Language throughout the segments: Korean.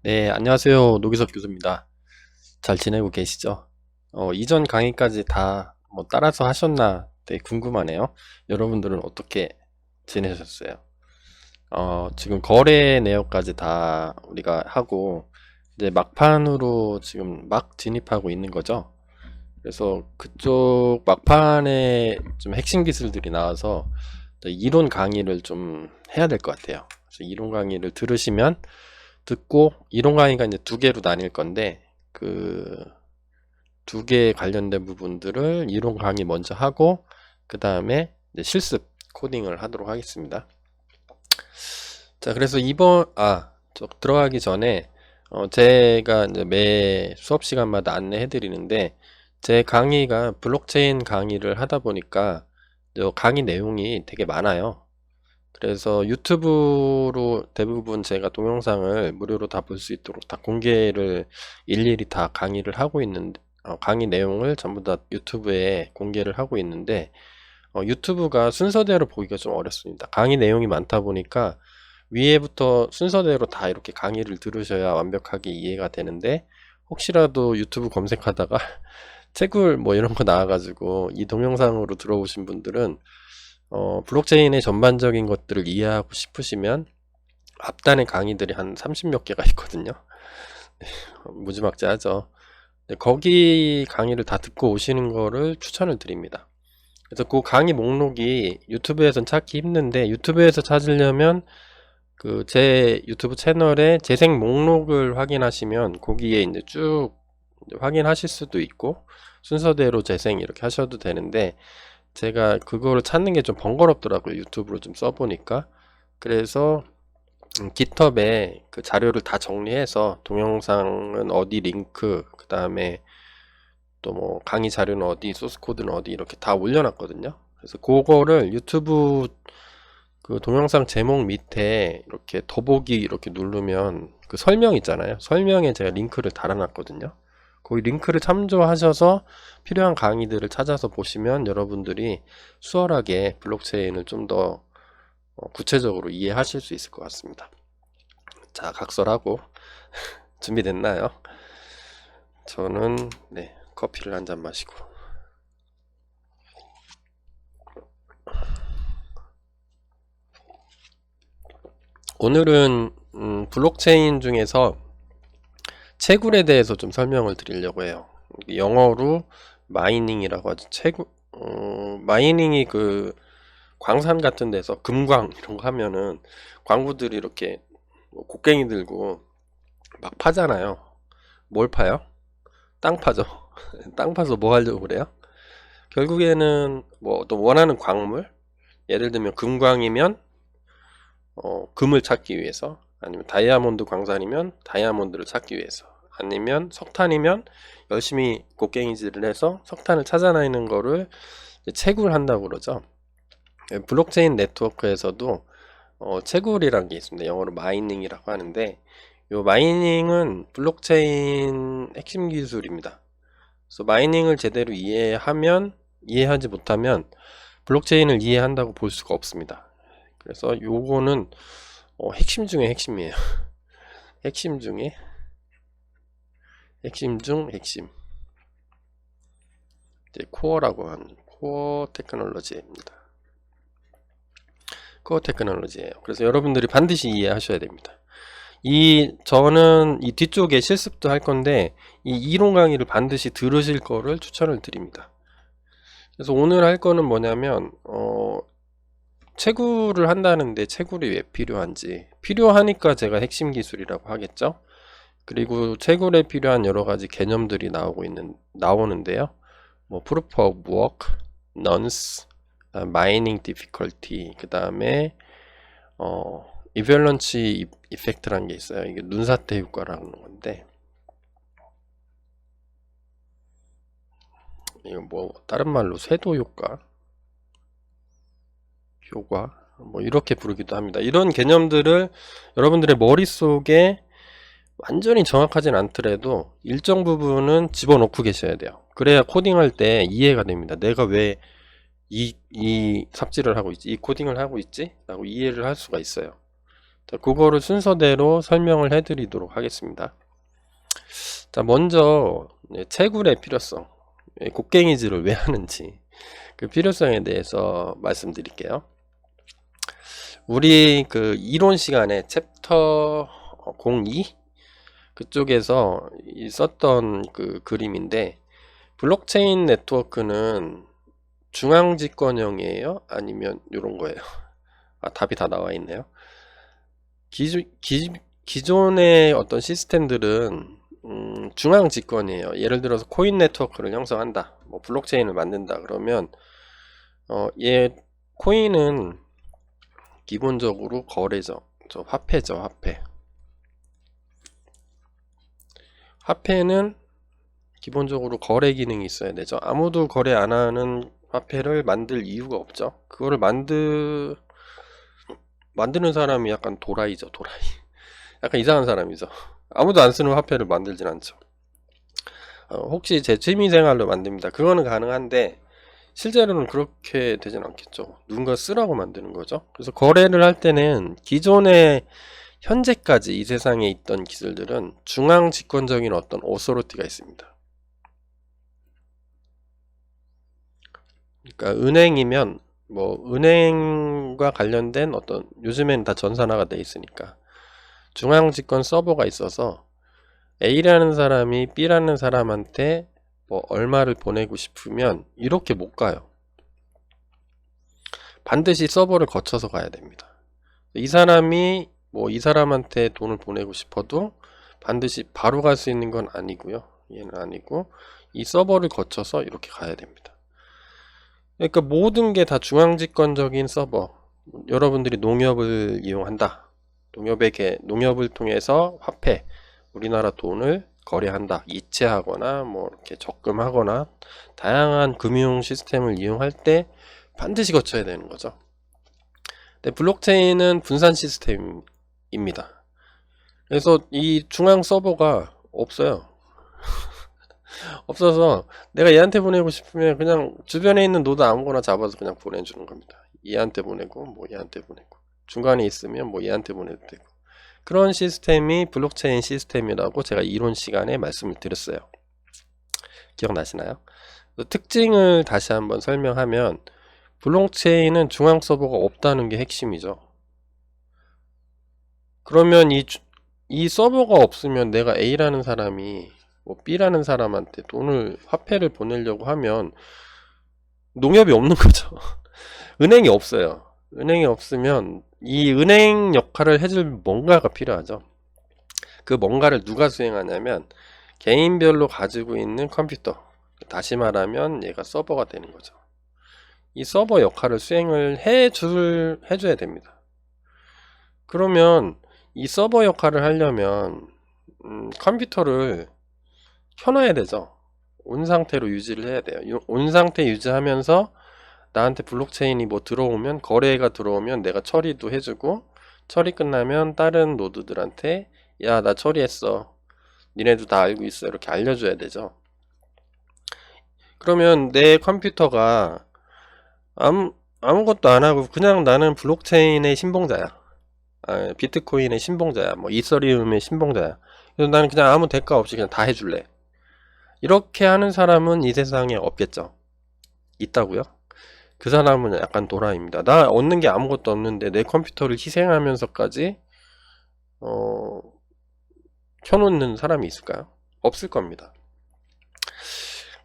네, 안녕하세요. 노기석 교수입니다. 잘 지내고 계시죠? 이전 강의까지 다 뭐 따라서 하셨나 되게 궁금하네요. 여러분들은 어떻게 지내셨어요? 지금 거래 내역까지 다 우리가 하고 이제 막판으로 지금 막 진입하고 있는 거죠. 그래서 그쪽 막판에 좀 핵심 기술들이 나와서 이제 이론 강의를 좀 해야 될 것 같아요. 그래서 이론 강의를 들으시면 듣고 이론 강의가 이제 두 개로 나뉠 건데 그 두 개 관련된 부분들을 이론 강의 먼저 하고 그 다음에 이제 실습 코딩을 하도록 하겠습니다. 자, 그래서 저 들어가기 전에 제가 이제 매 수업 시간마다 안내해 드리는데 제 강의가 블록체인 강의를 하다 보니까 강의 내용이 되게 많아요. 그래서 유튜브로 대부분 제가 동영상을 무료로 다 볼 수 있도록 다 공개를 일일이 다 강의를 하고 있는데, 강의 내용을 전부 다 유튜브에 공개를 하고 있는데, 유튜브가 순서대로 보기가 좀 어렵습니다. 강의 내용이 많다 보니까 위에부터 순서대로 다 이렇게 강의를 들으셔야 완벽하게 이해가 되는데, 혹시라도 유튜브 검색하다가 채굴 뭐 이런 거 나와가지고 이 동영상으로 들어오신 분들은 블록체인의 전반적인 것들을 이해하고 싶으시면 앞단에 강의들이 한 30몇 개가 있거든요. 무지막지하죠. 거기 강의를 다 듣고 오시는 거를 추천을 드립니다. 그래서 그 강의 목록이 유튜브에선 찾기 힘든데 유튜브에서 찾으려면 그 제 유튜브 채널에 재생 목록을 확인하시면 거기에 이제 쭉 이제 확인하실 수도 있고 순서대로 재생 이렇게 하셔도 되는데 제가 그거를 찾는 게 좀 번거롭더라고요. 유튜브로 좀 써보니까. 그래서 깃허브에 그 자료를 다 정리해서 동영상은 어디 링크, 그 다음에 또 뭐 강의 자료는 어디, 소스 코드는 어디 이렇게 다 올려놨거든요. 그래서 그거를 유튜브 그 동영상 제목 밑에 이렇게 더보기 이렇게 누르면 그 설명 있잖아요. 설명에 제가 링크를 달아놨거든요. 거기 링크를 참조하셔서 필요한 강의들을 찾아서 보시면 여러분들이 수월하게 블록체인을 좀 더 구체적으로 이해하실 수 있을 것 같습니다. 자, 각설하고 준비됐나요? 저는 네, 커피를 한 잔 마시고 오늘은 블록체인 중에서 채굴에 대해서 좀 설명을 드리려고 해요. 영어로 마이닝이라고 하죠. 마이닝이 그 광산 같은 데서 금광 이런 거 하면은 광부들이 이렇게 뭐 곡괭이 들고 막 파잖아요. 뭘 파요? 땅 파죠. 땅 파서 뭐 하려고 그래요? 결국에는 뭐 또 원하는 광물, 예를 들면 금광이면 금을 찾기 위해서, 아니면 다이아몬드 광산이면 다이아몬드를 찾기 위해서, 아니면 석탄이면 열심히 곡괭이질을 해서 석탄을 찾아내는 거를 채굴한다고 그러죠. 블록체인 네트워크에서도 채굴이라는 게 있습니다. 영어로 마이닝이라고 하는데 이 마이닝은 블록체인 핵심 기술입니다. 그래서 마이닝을 제대로 이해하지 못하면 블록체인을 이해한다고 볼 수가 없습니다. 그래서 요거는 핵심 중에 핵심이에요. 핵심 중에 핵심 중 핵심. 이제 코어라고 하는 코어 테크놀로지입니다. 코어 테크놀로지예요. 그래서 여러분들이 반드시 이해하셔야 됩니다. 저는 이 뒤쪽에 실습도 할 건데 이 이론 강의를 반드시 들으실 거를 추천을 드립니다. 그래서 오늘 할 거는 뭐냐면 채굴을 한다는데 채굴이 왜 필요한지, 필요하니까 제가 핵심 기술이라고 하겠죠. 그리고 채굴에 필요한 여러 가지 개념들이 나오는데요. 뭐 proof of work, nonce, mining difficulty, 그 다음에 이퀄런치 이펙트라는 게 있어요. 이게 눈사태 효과라는 건데, 이거 뭐 다른 말로 쇄도 효과 뭐 이렇게 부르기도 합니다. 이런 개념들을 여러분들의 머릿속에 완전히 정확하진 않더라도 일정 부분은 집어넣고 계셔야 돼요. 그래야 코딩할 때 이해가 됩니다. 내가 왜 이 삽질을 하고 있지, 이 코딩을 하고 있지? 라고 이해를 할 수가 있어요. 자, 그거를 순서대로 설명을 해드리도록 하겠습니다. 자, 먼저 채굴의 필요성, 곡괭이질을 왜 하는지 그 필요성에 대해서 말씀드릴게요. 우리 그 이론 시간에 챕터 02 그쪽에서 썼던 그 그림인데, 블록체인 네트워크는 중앙 집권형이에요? 아니면 이런 거예요? 답이 다 나와 있네요. 기존의 어떤 시스템들은 중앙 집권이에요. 예를 들어서 코인 네트워크를 형성한다, 뭐 블록체인을 만든다 그러면 코인은 기본적으로 거래죠. 화폐죠, 화폐. 화폐는 기본적으로 거래 기능이 있어야 되죠. 아무도 거래 안 하는 화폐를 만들 이유가 없죠. 그거를 만드는 사람이 약간 도라이죠, 도라이. 약간 이상한 사람이죠. 아무도 안 쓰는 화폐를 만들진 않죠. 혹시 제 취미생활로 만듭니다, 그거는 가능한데 실제로는 그렇게 되진 않겠죠. 누군가 쓰라고 만드는 거죠. 그래서 거래를 할 때는 기존의 현재까지 이 세상에 있던 기술들은 중앙 집권적인 어떤 오소리티가 있습니다. 그러니까 은행이면 뭐 은행과 관련된 어떤, 요즘에는 다 전산화가 돼 있으니까 중앙 집권 서버가 있어서 A라는 사람이 B라는 사람한테 뭐 얼마를 보내고 싶으면 이렇게 못 가요. 반드시 서버를 거쳐서 가야 됩니다. 이 사람이 뭐 이 사람한테 돈을 보내고 싶어도 반드시 바로 갈 수 있는 건 아니고요. 얘는 아니고 이 서버를 거쳐서 이렇게 가야 됩니다. 그러니까 모든 게 다 중앙집권적인 서버. 여러분들이 농협을 이용한다, 농협을 통해서 화폐, 우리나라 돈을 거래한다, 이체하거나 뭐 이렇게 적금하거나 다양한 금융 시스템을 이용할 때 반드시 거쳐야 되는 거죠. 근데 블록체인은 분산 시스템입니다. 그래서 이 중앙 서버가 없어요. 없어서 내가 얘한테 보내고 싶으면 그냥 주변에 있는 노드 아무거나 잡아서 그냥 보내주는 겁니다. 얘한테 보내고 뭐 얘한테 보내고, 중간에 있으면 뭐 얘한테 보내도 되고, 그런 시스템이 블록체인 시스템이라고 제가 이론 시간에 말씀을 드렸어요. 기억나시나요? 특징을 다시 한번 설명하면, 블록체인은 중앙 서버가 없다는 게 핵심이죠. 그러면 이 서버가 없으면 내가 A라는 사람이 뭐 B라는 사람한테 화폐를 보내려고 하면 농협이 없는 거죠. 은행이 없어요. 은행이 없으면 이 은행 역할을 해줄 뭔가가 필요하죠. 그 뭔가를 누가 수행하냐면 개인별로 가지고 있는 컴퓨터, 다시 말하면 얘가 서버가 되는 거죠. 이 서버 역할을 수행을 해줘야 됩니다. 그러면 이 서버 역할을 하려면 컴퓨터를 켜놔야 되죠. 온 상태로 유지를 해야 돼요. 온 상태 유지하면서 나한테 블록체인이 뭐 들어오면, 거래가 들어오면 내가 처리도 해주고, 처리 끝나면 다른 노드들한테 야, 나 처리했어, 니네도 다 알고 있어, 이렇게 알려줘야 되죠. 그러면 내 컴퓨터가 아무것도 안 하고 그냥 나는 블록체인의 신봉자야, 비트코인의 신봉자야, 뭐 이서리움의 신봉자야, 그래서 나는 그냥 아무 대가 없이 그냥 다 해줄래, 이렇게 하는 사람은 이 세상에 없겠죠. 있다고요? 그 사람은 약간 도라이입니다. 나 얻는 게 아무것도 없는데 내 컴퓨터를 희생하면서까지 켜놓는 사람이 있을까요? 없을 겁니다.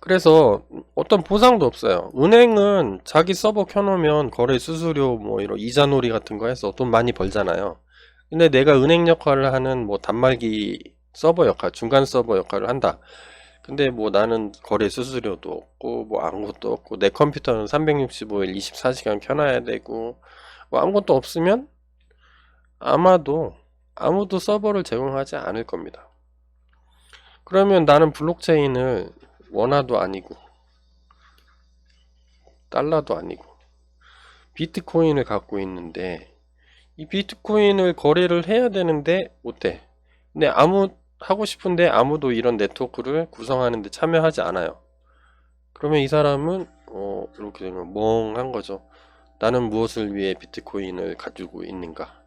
그래서 어떤 보상도 없어요. 은행은 자기 서버 켜놓으면 거래 수수료 뭐 이런 이자놀이 같은 거 해서 돈 많이 벌잖아요. 근데 내가 은행 역할을 하는 뭐 단말기 서버 역할, 중간 서버 역할을 한다. 근데 뭐 나는 거래 수수료도 없고 뭐 아무것도 없고, 내 컴퓨터는 365일 24시간 켜놔야 되고, 뭐 아무것도 없으면 아무도 서버를 제공하지 않을 겁니다. 그러면 나는 블록체인을 원화도 아니고 달러도 아니고 비트코인을 갖고 있는데, 이 비트코인을 거래를 해야 되는데 못해. 근데 하고 싶은데 아무도 이런 네트워크를 구성하는데 참여하지 않아요. 그러면 이 사람은 이렇게 되면 멍한 거죠. 나는 무엇을 위해 비트코인을 가지고 있는가?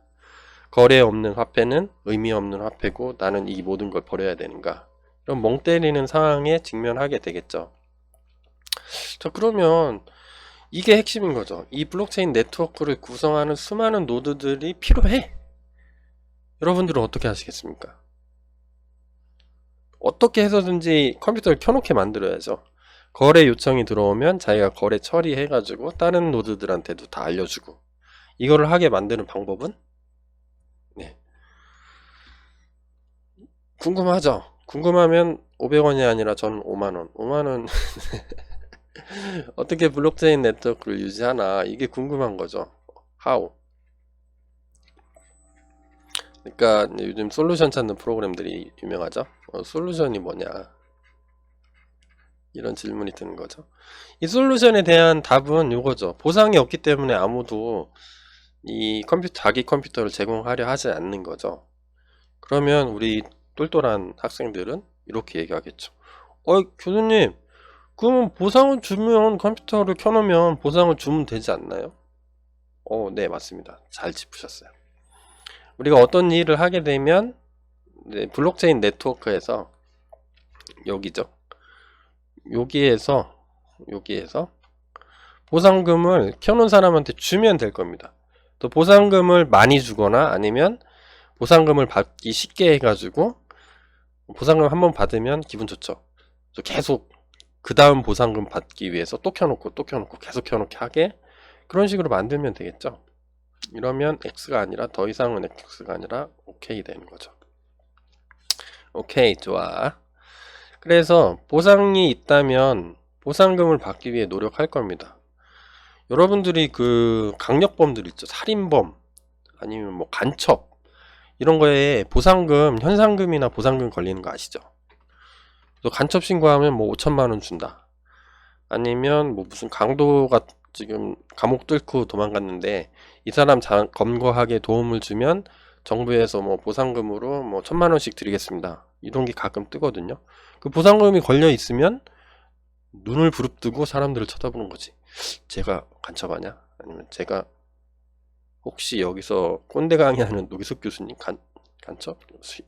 거래 없는 화폐는 의미 없는 화폐고 나는 이 모든 걸 버려야 되는가? 이런 멍 때리는 상황에 직면하게 되겠죠. 자, 그러면 이게 핵심인 거죠. 이 블록체인 네트워크를 구성하는 수많은 노드들이 필요해. 여러분들은 어떻게 하시겠습니까? 어떻게 해서든지 컴퓨터를 켜놓게 만들어야죠. 거래 요청이 들어오면 자기가 거래 처리해가지고 다른 노드들한테도 다 알려주고, 이거를 하게 만드는 방법은? 네. 궁금하죠? 궁금하면 500원이 아니라 전 5만원. 5만원 어떻게 블록체인 네트워크를 유지하나, 이게 궁금한 거죠. How? 그러니까 요즘 솔루션 찾는 프로그램들이 유명하죠. 솔루션이 뭐냐, 이런 질문이 드는 거죠. 이 솔루션에 대한 답은 이거죠. 보상이 없기 때문에 아무도 이 자기 컴퓨터를 제공하려 하지 않는 거죠. 그러면 우리 똘똘한 학생들은 이렇게 얘기하겠죠. 교수님, 그럼 보상을 주면, 컴퓨터를 켜놓으면 보상을 주면 되지 않나요? 네, 맞습니다. 잘 짚으셨어요. 우리가 어떤 일을 하게 되면 블록체인 네트워크에서 여기죠. 여기에서 보상금을 켜놓은 사람한테 주면 될 겁니다. 또 보상금을 많이 주거나 아니면 보상금을 받기 쉽게 해가지고, 보상금 한번 받으면 기분 좋죠. 계속 그 다음 보상금 받기 위해서 또 켜놓고 계속 켜놓게 하게, 그런 식으로 만들면 되겠죠. 이러면 X가 아니라, 더 이상은 X가 아니라 OK 되는 거죠. 오케이, 좋아. 그래서 보상이 있다면 보상금을 받기 위해 노력할 겁니다. 여러분들이 그 강력범들 있죠. 살인범 아니면 뭐 간첩, 이런 거에 보상금, 현상금이나 보상금 걸리는 거 아시죠? 그래서 간첩 신고하면 뭐 5천만 원 준다. 아니면 뭐 무슨 강도가 지금 감옥 뚫고 도망갔는데 이 사람 검거하게 도움을 주면 정부에서 뭐 보상금으로 뭐 1,000만 원씩 드리겠습니다. 이런 게 가끔 뜨거든요. 그 보상금이 걸려 있으면 눈을 부릅뜨고 사람들을 쳐다보는 거지. 제가 간첩하냐? 아니면 제가 혹시 여기서 꼰대 강의하는 노기석 교수님 간첩?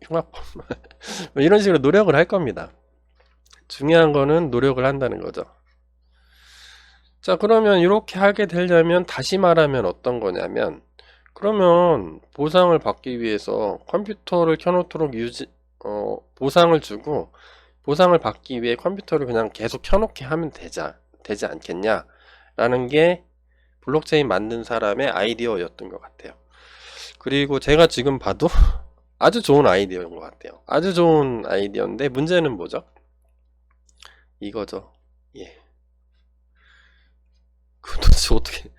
흉악범? 이런 식으로 노력을 할 겁니다. 중요한 거는 노력을 한다는 거죠. 자, 그러면 이렇게 하게 되려면, 다시 말하면 어떤 거냐면, 그러면 보상을 받기 위해서 컴퓨터를 켜놓도록 보상을 주고, 보상을 받기 위해 컴퓨터를 그냥 계속 켜놓게 하면 되지 않겠냐 라는 게 블록체인 만든 사람의 아이디어였던 것 같아요. 그리고 제가 지금 봐도 아주 좋은 아이디어인 것 같아요. 아주 좋은 아이디어인데, 문제는 뭐죠? 이거죠. 예. 그 도대체 어떻게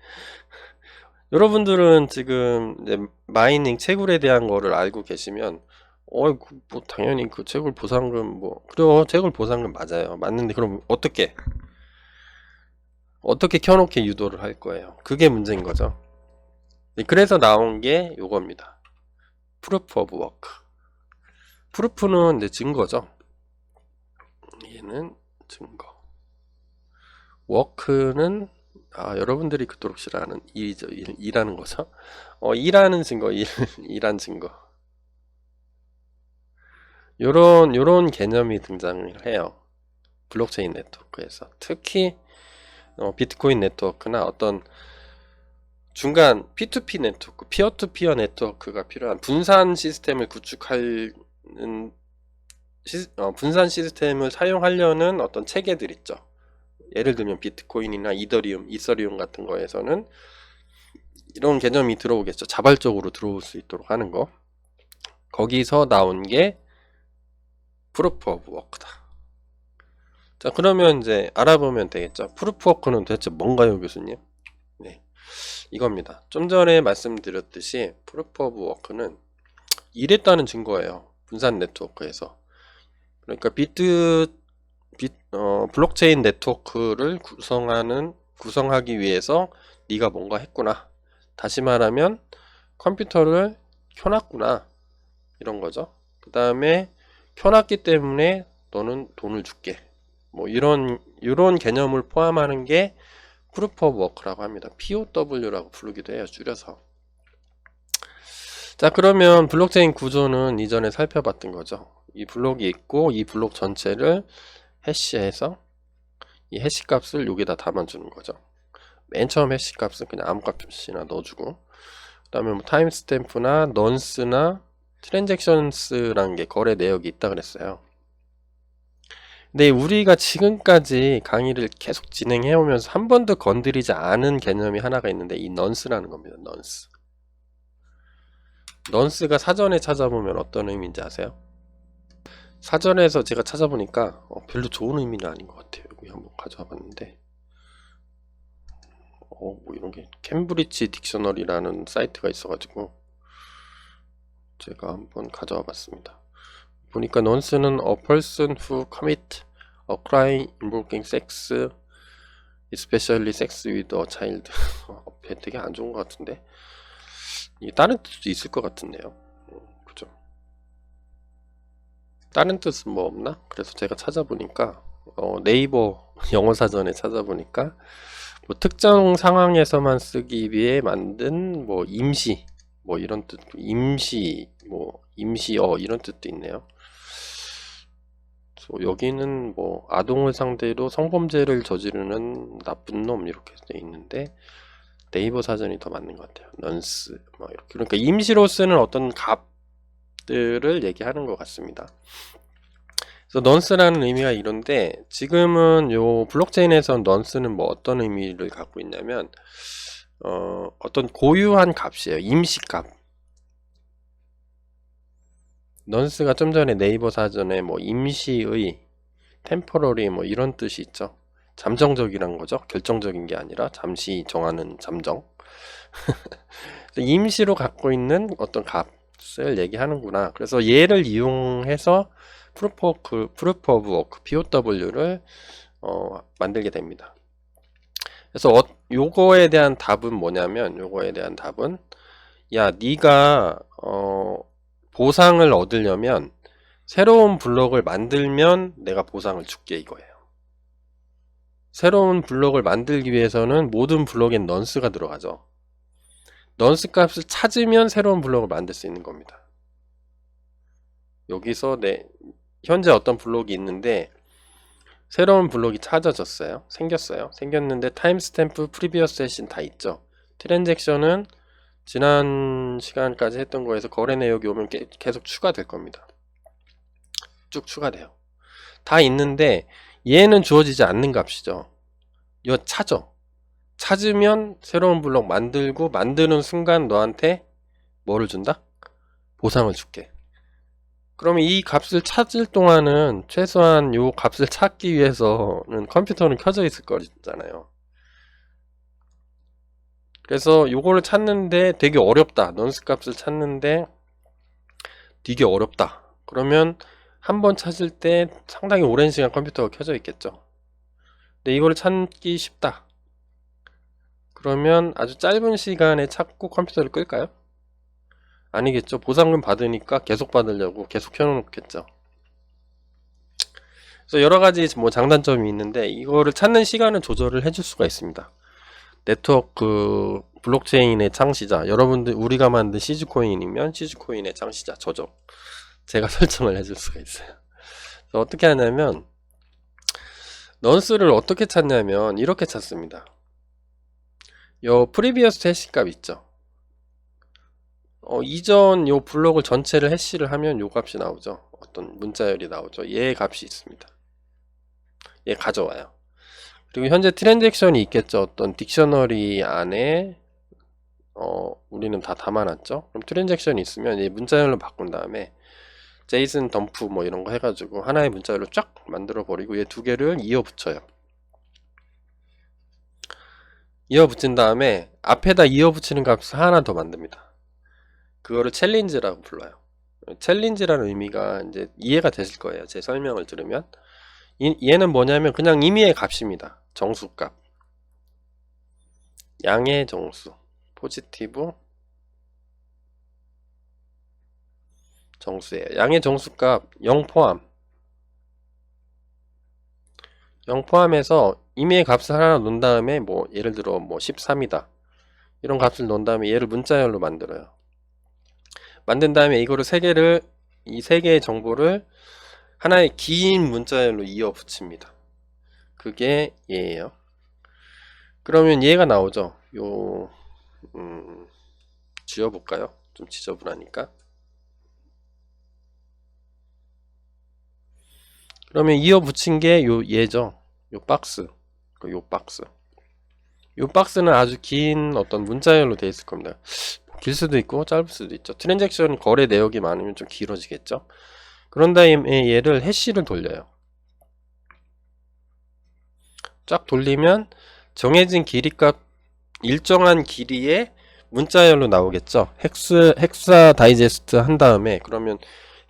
여러분들은 지금 이제 마이닝 채굴에 대한 거를 알고 계시면, 뭐 당연히 그 채굴 보상금, 그래요, 채굴 보상금 맞아요. 맞는데 그럼 어떻게 켜놓게 유도를 할 거예요? 그게 문제인 거죠. 그래서 나온 게 요겁니다. 프루프 오브 워크. 프루프는 이제 증거죠. 얘는 증거. 워크는 여러분들이 그토록 싫어하는 일이죠. 일하는 거죠. 일하는 증거, 일한 증거. 요런 개념이 등장을 해요. 블록체인 네트워크에서. 특히 비트코인 네트워크나 어떤 중간 P2P 네트워크, 피어투피어 네트워크가 필요한 분산 시스템을 구축하는 분산 시스템을 사용하려는 어떤 체계들 있죠. 예를 들면 비트코인이나 이더리움 같은 거에서는 이런 개념이 들어오겠죠. 자발적으로 들어올 수 있도록 하는 거. 거기서 나온 게 프루프 오브 워크다. 자, 그러면 이제 알아보면 되겠죠. 프루프 워크는 도대체 뭔가요, 교수님? 네, 이겁니다. 좀 전에 말씀드렸듯이 프루프 오브 워크는 일했다는 증거예요. 분산 네트워크에서. 그러니까 블록체인 네트워크를 구성하기 위해서 네가 뭔가 했구나. 다시 말하면 컴퓨터를 켜놨구나, 이런 거죠. 그 다음에 켜놨기 때문에 너는 돈을 줄게. 뭐 이런 개념을 포함하는 게 프루프 오브 워크라고 합니다. POW라고 부르기도 해요, 줄여서. 자, 그러면 블록체인 구조는 이전에 살펴봤던 거죠. 이 블록이 있고 이 블록 전체를 해시해서 이 해시 값을 여기다 담아주는 거죠. 맨 처음 해시 값은 그냥 아무 값이나 넣어주고, 그 다음에 뭐 타임스탬프나 넌스나 트랜잭션스라는 게 거래 내역이 있다 그랬어요. 근데 우리가 지금까지 강의를 계속 진행해 오면서 한 번도 건드리지 않은 개념이 하나가 있는데, 이 넌스라는 겁니다. 넌스. 넌스가 사전에 찾아보면 어떤 의미인지 아세요? 사전에서 제가 찾아보니까 별로 좋은 의미는 아닌 것 같아요. 여기 한번 가져와 봤는데, 뭐 이런 게 캠브리지 딕셔너리라는 사이트가 있어가지고 제가 한번 가져와 봤습니다. 보니까 넌스는 a person who commit a crime involving sex, especially sex with a child. 되게 안 좋은 것 같은데, 이게 다른 뜻도 있을 것 같은데요. 그죠? 다른 뜻은 뭐 없나? 그래서 제가 찾아보니까 네이버 영어 사전에 찾아보니까 뭐 특정 상황에서만 쓰기 위해 만든 뭐 임시 뭐 이런 뜻, 임시 뭐 임시어 이런 뜻도 있네요. 여기는 뭐 아동을 상대로 성범죄를 저지르는 나쁜 놈 이렇게 돼 있는데, 네이버 사전이 더 맞는 것 같아요. 넌스 뭐 이렇게. 그러니까 임시로 쓰는 어떤 값들을 얘기하는 것 같습니다. 그래서 넌스라는 의미가 이런데, 지금은 요 블록체인에서 넌스는 뭐 어떤 의미를 갖고 있냐면 어떤 고유한 값이에요. 임시값. 넌스가 좀 전에 네이버 사전에 뭐 임시의, 템포러리 뭐 이런 뜻이 있죠. 잠정적이란 거죠. 결정적인 게 아니라 잠시 정하는 잠정. 임시로 갖고 있는 어떤 값을 얘기하는구나. 그래서 얘를 이용해서 프루프 오브 워크 POW를 만들게 됩니다. 그래서 요거에 대한 답은 뭐냐면, 야, 네가 보상을 얻으려면 새로운 블록을 만들면 내가 보상을 줄게, 이거예요. 새로운 블록을 만들기 위해서는 모든 블록엔 넌스가 들어가죠. 넌스 값을 찾으면 새로운 블록을 만들 수 있는 겁니다. 여기서 현재 어떤 블록이 있는데 새로운 블록이 찾아졌어요. 생겼는데 타임스탬프, 프리비어스 해시는 다 있죠. 트랜잭션은 지난 시간까지 했던 거에서 거래 내역이 오면 계속 추가될 겁니다. 쭉 추가돼요. 다 있는데 얘는 주어지지 않는 값이죠. 이거 찾으면 새로운 블록 만들고, 만드는 순간 너한테 뭐를 준다? 보상을 줄게. 그러면 이 값을 찾을 동안은 최소한 요 값을 찾기 위해서는 컴퓨터는 켜져 있을 거잖아요. 그래서 요거를 찾는데 되게 어렵다. 넌스 값을 찾는데 되게 어렵다. 그러면 한번 찾을 때 상당히 오랜 시간 컴퓨터가 켜져 있겠죠. 근데 이거를 찾기 쉽다. 그러면 아주 짧은 시간에 찾고 컴퓨터를 끌까요? 아니겠죠. 보상금 받으니까 계속 받으려고 계속 켜놓겠죠. 그래서 여러 가지 뭐 장단점이 있는데, 이거를 찾는 시간을 조절을 해줄 수가 있습니다. 네트워크 블록체인의 창시자, 여러분들 우리가 만든 시즈코인이면 시즈코인의 창시자 저죠. 제가 설정을 해줄 수가 있어요. 그래서 어떻게 하냐면, 넌스를 어떻게 찾냐면 이렇게 찾습니다. 요 프리비어스 해시 값 있죠. 이전 요 블록을 전체를 해시를 하면 요 값이 나오죠. 어떤 문자열이 나오죠. 얘 값이 있습니다. 얘 가져와요. 그리고 현재 트랜잭션이 있겠죠. 어떤 딕셔너리 안에 우리는 다 담아놨죠. 그럼 트랜잭션이 있으면 얘 문자열로 바꾼 다음에 제이슨 덤프 뭐 이런 거 해가지고 하나의 문자열로 쫙 만들어 버리고, 얘 두 개를 이어 붙여요. 이어 붙인 다음에 앞에다 이어 붙이는 값을 하나 더 만듭니다. 그거를 챌린지라고 불러요. 챌린지라는 의미가 이제 이해가 되실 거예요. 제 설명을 들으면. 얘는 뭐냐면 그냥 임의의 값입니다. 정수값. 양의 정수. 포지티브 정수예요. 양의 정수값 0 포함. 0 포함해서 임의의 값을 하나 놓은 다음에 뭐 예를 들어 뭐 13이다. 이런 값을 놓은 다음에 얘를 문자열로 만들어요. 만든 다음에 이거를 이 세 개의 정보를 하나의 긴 문자열로 이어 붙입니다. 그게 얘예요. 그러면 얘가 나오죠. 지워볼까요? 좀 지저분하니까. 그러면 이어 붙인 게 얘죠. 요 박스. 요 박스. 요 박스는 아주 긴 어떤 문자열로 되어 있을 겁니다. 길 수도 있고 짧을 수도 있죠. 트랜잭션 거래 내역이 많으면 좀 길어지겠죠. 그런 다음에 얘를 해시를 돌려요. 쫙 돌리면 정해진 길이값 일정한 길이의 문자열로 나오겠죠. 헥사 다이제스트 한 다음에 그러면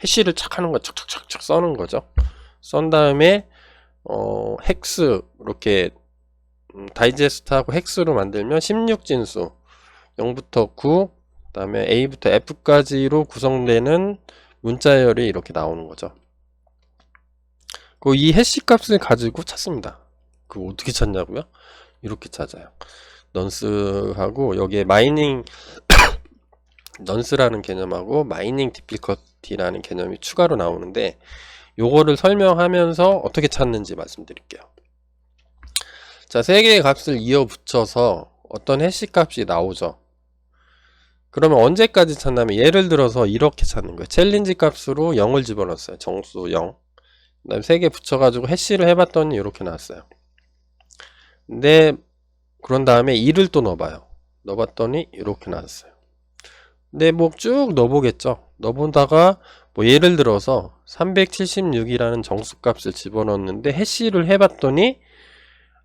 해시를 착 하는 거 착착착착 써는 거죠. 썬 다음에 헥스 이렇게 다이제스트하고 헥스로 만들면 16진수 0부터 9 그 다음에 A부터 F까지로 구성되는 문자열이 이렇게 나오는 거죠. 이 해시 값을 가지고 찾습니다. 그거 어떻게 찾냐고요? 이렇게 찾아요. 넌스하고 여기에 마이닝 넌스라는 개념하고 마이닝 디피컬티라는 개념이 추가로 나오는데 요거를 설명하면서 어떻게 찾는지 말씀드릴게요. 자, 세 개의 값을 이어 붙여서 어떤 해시 값이 나오죠. 그러면 언제까지 찾냐면 예를 들어서 이렇게 찾는 거예요. 챌린지 값으로 0을 집어넣었어요. 정수 0. 그 다음에 3개 붙여가지고 해시를 해봤더니 이렇게 나왔어요. 근데 그런 다음에 2를 또 넣어봐요. 넣어봤더니 이렇게 나왔어요. 근데 뭐 쭉 넣어보겠죠. 넣어보다가 뭐 예를 들어서 376이라는 정수값을 집어넣었는데 해시를 해봤더니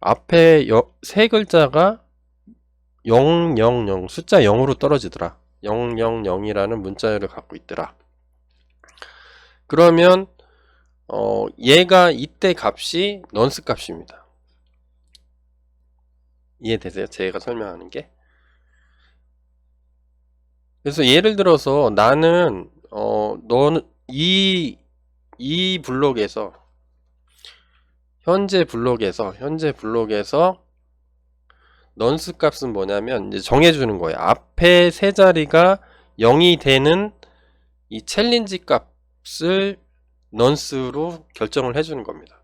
앞에 세 글자가 000 숫자 0으로 떨어지더라. 000이라는 문자열을 갖고 있더라. 그러면 얘가 이때 값이 넌스 값입니다. 이해되세요? 제가 설명하는 게. 그래서 예를 들어서 나는 너는 이 블록에서 현재 블록에서 넌스 값은 뭐냐면 이제 정해주는 거예요. 앞에 세 자리가 0이 되는 이 챌린지 값을 넌스로 결정을 해주는 겁니다.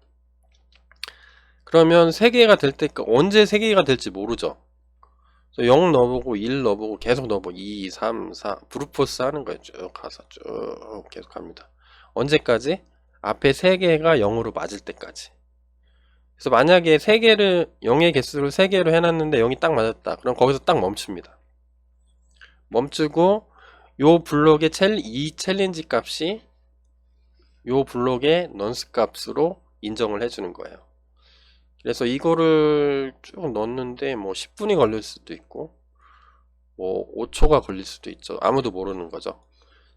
그러면 3개가 될 때 언제 3개가 될지 모르죠. 0 넣어보고 1 넣어보고 계속 넣어보고 2, 3, 4 브루포스 하는 거예요. 쭉 가서 쭉 계속 합니다. 언제까지? 앞에 3개가 0으로 맞을 때까지. 그래서 만약에 0의 개수를 3개로 해놨는데 0이 딱 맞았다. 그럼 거기서 딱 멈춥니다. 멈추고 요 블록의 이 챌린지 값이 요 블록의 넌스 값으로 인정을 해주는 거예요. 그래서 이거를 쭉 넣었는데 뭐 10분이 걸릴 수도 있고 뭐 5초가 걸릴 수도 있죠. 아무도 모르는 거죠.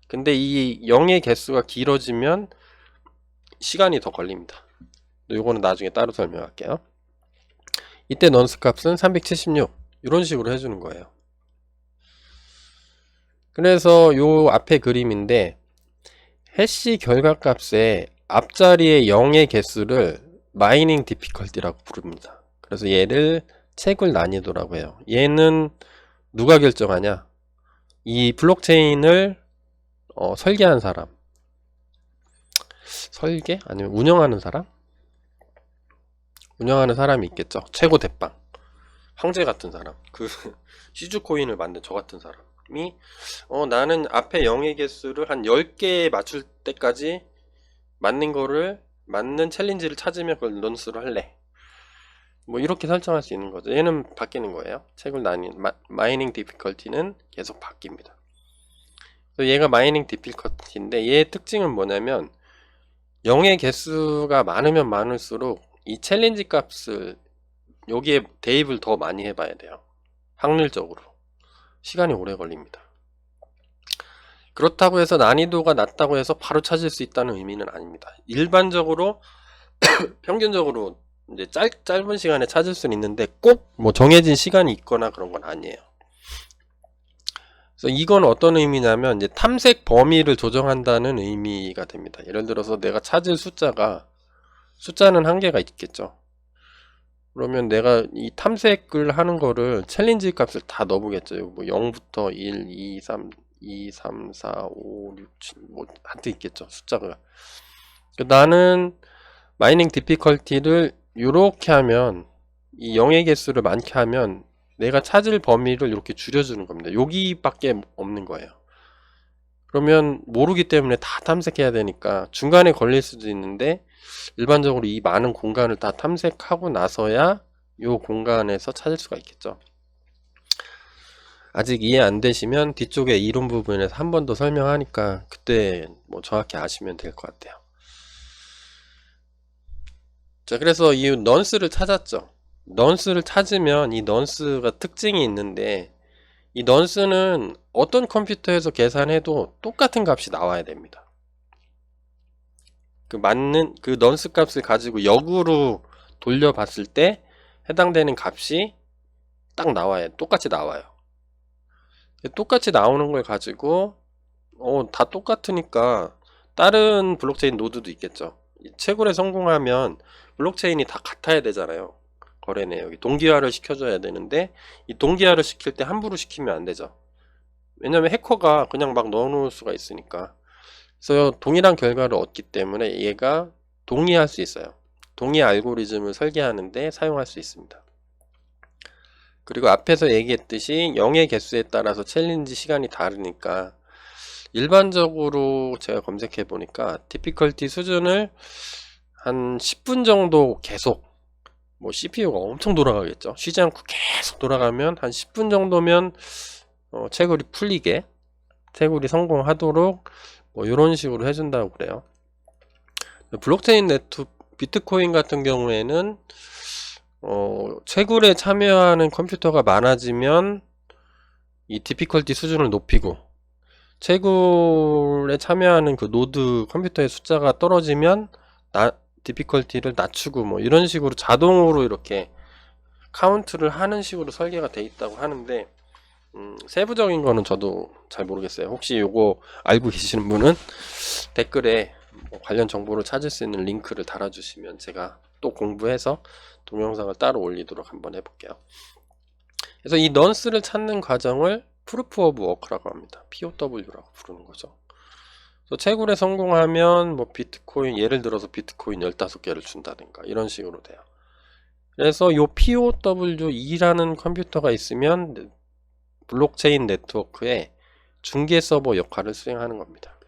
근데 이 0의 개수가 길어지면 시간이 더 걸립니다. 요거는 나중에 따로 설명할게요. 이때 넌스 값은 376 이런 식으로 해주는 거예요. 그래서 요 앞에 그림인데 해시 결과값의 앞자리의 0의 개수를 마이닝 디피컬티라고 부릅니다. 그래서 얘를 채굴 난이도라고 해요. 얘는 누가 결정하냐? 이 블록체인을 설계한 사람, 설계? 아니면 운영하는 사람? 운영하는 사람이 있겠죠. 최고 대빵, 황제 같은 사람, 그 시주코인을 만든 저 같은 사람이 나는 앞에 0의 개수를 한 10개 맞출 때까지 맞는 챌린지를 찾으면 그걸 넌스로 할래. 뭐 이렇게 설정할 수 있는 거죠. 얘는 바뀌는 거예요. 채굴 마이닝 디피컬티는 계속 바뀝니다. 그래서 얘가 마이닝 디피컬티인데 얘의 특징은 뭐냐면 0의 개수가 많으면 많을수록 이 챌린지 값을 여기에 대입을 더 많이 해봐야 돼요. 확률적으로 시간이 오래 걸립니다. 그렇다고 해서 난이도가 낮다고 해서 바로 찾을 수 있다는 의미는 아닙니다. 일반적으로 평균적으로 이제 짧은 시간에 찾을 수는 있는데 꼭 뭐 정해진 시간이 있거나 그런 건 아니에요. 그래서 이건 어떤 의미냐면 이제 탐색 범위를 조정한다는 의미가 됩니다. 예를 들어서 내가 찾을 숫자는 한계가 있겠죠. 그러면 내가 이 탐색을 하는 거를 챌린지 값을 다 넣어보겠죠. 뭐 0부터 1, 2, 3, 2, 3, 4, 5, 6, 7, 뭐 한테 있겠죠, 숫자가. 나는 마이닝 디피컬티를 이렇게 하면, 이 0의 개수를 많게 하면 내가 찾을 범위를 이렇게 줄여주는 겁니다. 여기밖에 없는 거예요. 그러면 모르기 때문에 다 탐색해야 되니까 중간에 걸릴 수도 있는데, 일반적으로 이 많은 공간을 다 탐색하고 나서야 이 공간에서 찾을 수가 있겠죠. 아직 이해 안 되시면 뒤쪽에 이론 부분에서 한 번 더 설명하니까 그때 뭐 정확히 아시면 될 것 같아요. 자, 그래서 이 넌스를 찾았죠. 넌스를 찾으면 이 넌스가 특징이 있는데, 이 넌스는 어떤 컴퓨터에서 계산해도 똑같은 값이 나와야 됩니다. 그 맞는 그 넌스 값을 가지고 역으로 돌려봤을 때 해당되는 값이 딱 나와요. 똑같이 나와요. 똑같이 나오는 걸 가지고 다 똑같으니까 다른 블록체인 노드도 있겠죠. 채굴에 성공하면 블록체인이 다 같아야 되잖아요. 거래 내역이 동기화를 시켜줘야 되는데, 이 동기화를 시킬 때 함부로 시키면 안 되죠. 왜냐면 해커가 그냥 막 넣어놓을 수가 있으니까. 그래서 동일한 결과를 얻기 때문에 얘가 동의할 수 있어요. 동의 알고리즘을 설계하는데 사용할 수 있습니다. 그리고 앞에서 얘기했듯이 0의 개수에 따라서 챌린지 시간이 다르니까, 일반적으로 제가 검색해 보니까 디피컬티 수준을 한 10분 정도 계속, 뭐 CPU가 엄청 돌아가겠죠. 쉬지 않고 계속 돌아가면 한 10분 정도면 채굴이 풀리게, 채굴이 성공하도록 뭐 이런 식으로 해준다고 그래요. 블록체인 비트코인 같은 경우에는 채굴에 참여하는 컴퓨터가 많아지면 이 디피컬티 수준을 높이고, 채굴에 참여하는 그 노드 컴퓨터의 숫자가 떨어지면 디피컬티를 낮추고, 뭐 이런 식으로 자동으로 이렇게 카운트를 하는 식으로 설계가 돼 있다고 하는데, 세부적인 거는 저도 잘 모르겠어요. 혹시 요거 알고 계시는 분은 댓글에 뭐 관련 정보를 찾을 수 있는 링크를 달아주시면 제가 또 공부해서 동영상을 따로 올리도록 한번 해볼게요. 그래서 이 넌스를 찾는 과정을 프루프 오브 워크라고 합니다. POW라고 부르는 거죠. 그래서 채굴에 성공하면 뭐 비트코인, 예를 들어서 비트코인 15개를 준다든가 이런 식으로 돼요. 그래서 요 POW2라는 컴퓨터가 있으면 블록체인 네트워크의 중개 서버 역할을 수행하는 겁니다.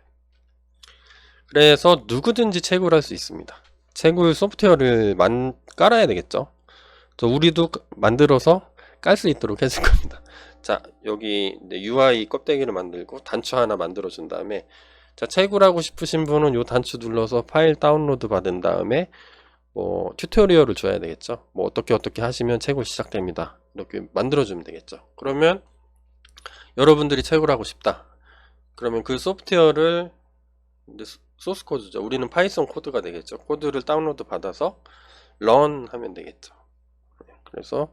그래서 누구든지 채굴할 수 있습니다. 채굴 소프트웨어를 깔아야 되겠죠. 우리도 만들어서 깔 수 있도록 해줄 겁니다. 자, 여기 UI 껍데기를 만들고 단추 하나 만들어 준 다음에, 자, 채굴하고 싶으신 분은 요 단추 눌러서 파일 다운로드 받은 다음에 뭐 튜토리얼을 줘야 되겠죠. 뭐 어떻게 하시면 채굴 시작됩니다. 이렇게 만들어 주면 되겠죠. 그러면 여러분들이 채굴하고 싶다. 그러면 그 소프트웨어를, 소스 코드죠. 우리는 파이썬 코드가 되겠죠. 코드를 다운로드 받아서 런 하면 되겠죠. 그래서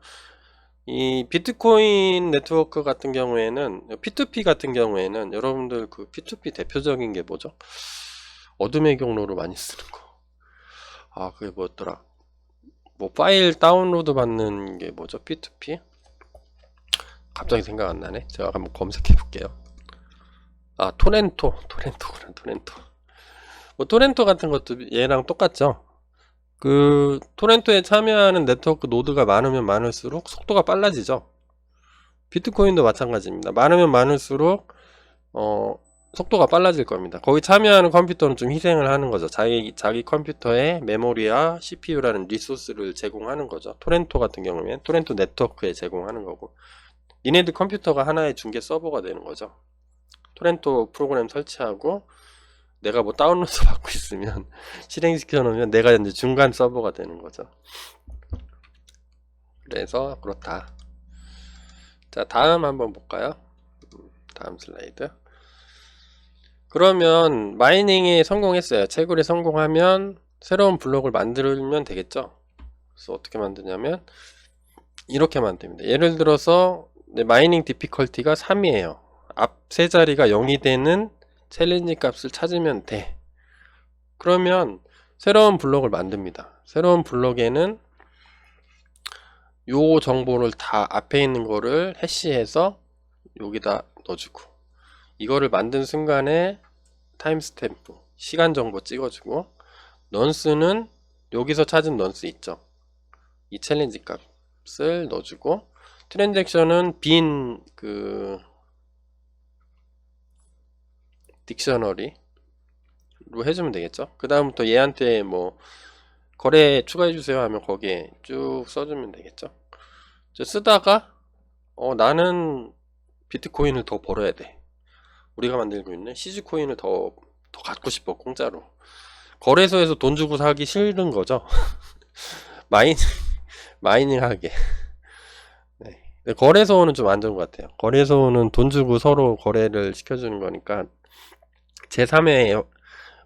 이 비트코인 네트워크 같은 경우에는, P2P 같은 경우에는 여러분들 그 P2P 대표적인 게 뭐죠? 어둠의 경로로 많이 쓰는 거. 그게 뭐였더라? 뭐 파일 다운로드 받는 게 뭐죠? P2P? 갑자기 생각 안 나네. 제가 한번 검색해 볼게요. 토렌토구나, 토렌토. 뭐 토렌토 같은 것도 얘랑 똑같죠. 그 토렌토에 참여하는 네트워크 노드가 많으면 많을수록 속도가 빨라지죠. 비트코인도 마찬가지입니다. 많으면 많을수록 속도가 빨라질 겁니다. 거기 참여하는 컴퓨터는 좀 희생을 하는 거죠. 자기 컴퓨터에 메모리와 CPU라는 리소스를 제공하는 거죠. 토렌토 같은 경우면 토렌토 네트워크에 제공하는 거고, 니네들 컴퓨터가 하나의 중개 서버가 되는 거죠. 토렌토 프로그램 설치하고 내가 뭐 다운로드 받고 있으면 실행시켜 놓으면 내가 이제 중간 서버가 되는 거죠. 그래서 그렇다. 자, 다음 한번 볼까요? 다음 슬라이드. 그러면 마이닝에 성공했어요. 채굴에 성공하면 새로운 블록을 만들면 되겠죠. 그래서 어떻게 만드냐면 이렇게 만듭니다. 예를 들어서 마이닝 디피컬티가 3이에요. 앞 세 자리가 0이 되는 챌린지 값을 찾으면 돼. 그러면 새로운 블록을 만듭니다. 새로운 블록에는 요 정보를 다 앞에 있는 거를 해시해서 여기다 넣어주고, 이거를 만든 순간에 타임스탬프 시간 정보 찍어주고, 넌스는 여기서 찾은 넌스 있죠. 이 챌린지 값을 넣어주고, 트랜잭션은 빈 딕셔너리로 해주면 되겠죠. 그 다음부터 얘한테 뭐 거래 추가해주세요 하면 거기에 쭉 써주면 되겠죠. 쓰다가 나는 비트코인을 더 벌어야 돼. 우리가 만들고 있는 시즈코인을 더 갖고 싶어. 공짜로. 거래소에서 돈 주고 사기 싫은 거죠. 마이닝 하게. 네. 거래소는 좀 안 좋은 것 같아요. 거래소는 돈 주고 서로 거래를 시켜주는 거니까 제3의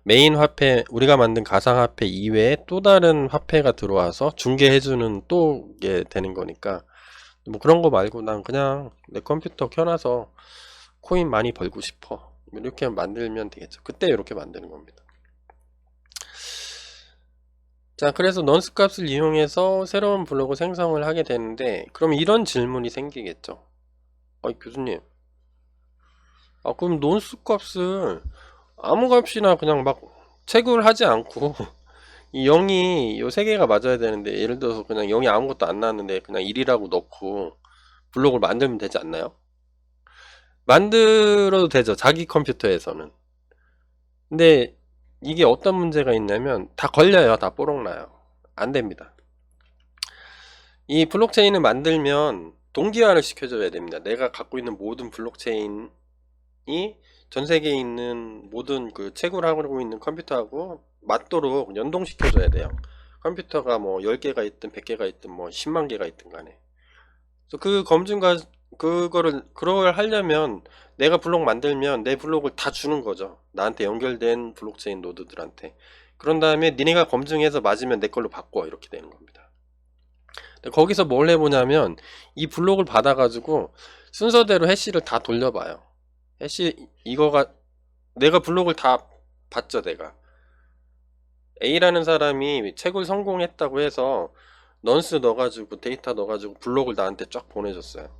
메인 화폐, 우리가 만든 가상화폐 이외에 또 다른 화폐가 들어와서 중개해주는 또 게 되는 거니까, 뭐 그런 거 말고 난 그냥 내 컴퓨터 켜놔서 코인 많이 벌고 싶어, 이렇게 만들면 되겠죠. 그때 이렇게 만드는 겁니다. 자, 그래서 넌스 값을 이용해서 새로운 블록을 생성을 하게 되는데, 그럼 이런 질문이 생기겠죠. 교수님, 그럼 넌스 값을 아무 값이나 그냥 막 채굴하지 않고 이 0이 요 세 개가 맞아야 되는데, 예를 들어서 그냥 0이 아무것도 안 나왔는데 그냥 1이라고 넣고 블록을 만들면 되지 않나요? 만들어도 되죠, 자기 컴퓨터에서는. 근데 이게 어떤 문제가 있냐면 다 걸려요. 다 뽀록나요. 안 됩니다. 이 블록체인을 만들면 동기화를 시켜줘야 됩니다. 내가 갖고 있는 모든 블록체인이 전 세계에 있는 모든 그 채굴하고 있는 컴퓨터하고 맞도록 연동시켜줘야 돼요. 컴퓨터가 뭐 10개가 있든 100개가 있든 뭐 10만 개가 있든 간에. 그래서 그 검증과 그걸 하려면 내가 블록 만들면 내 블록을 다 주는 거죠. 나한테 연결된 블록체인 노드들한테. 그런 다음에 니네가 검증해서 맞으면 내 걸로 바꿔, 이렇게 되는 겁니다. 거기서 뭘 해보냐면 이 블록을 받아가지고 순서대로 해시를 다 돌려봐요. 해시 이거가 내가 블록을 다 봤죠. 내가 A라는 사람이 채굴 성공했다고 해서 넌스 넣어가지고 데이터 넣어가지고 블록을 나한테 쫙 보내줬어요.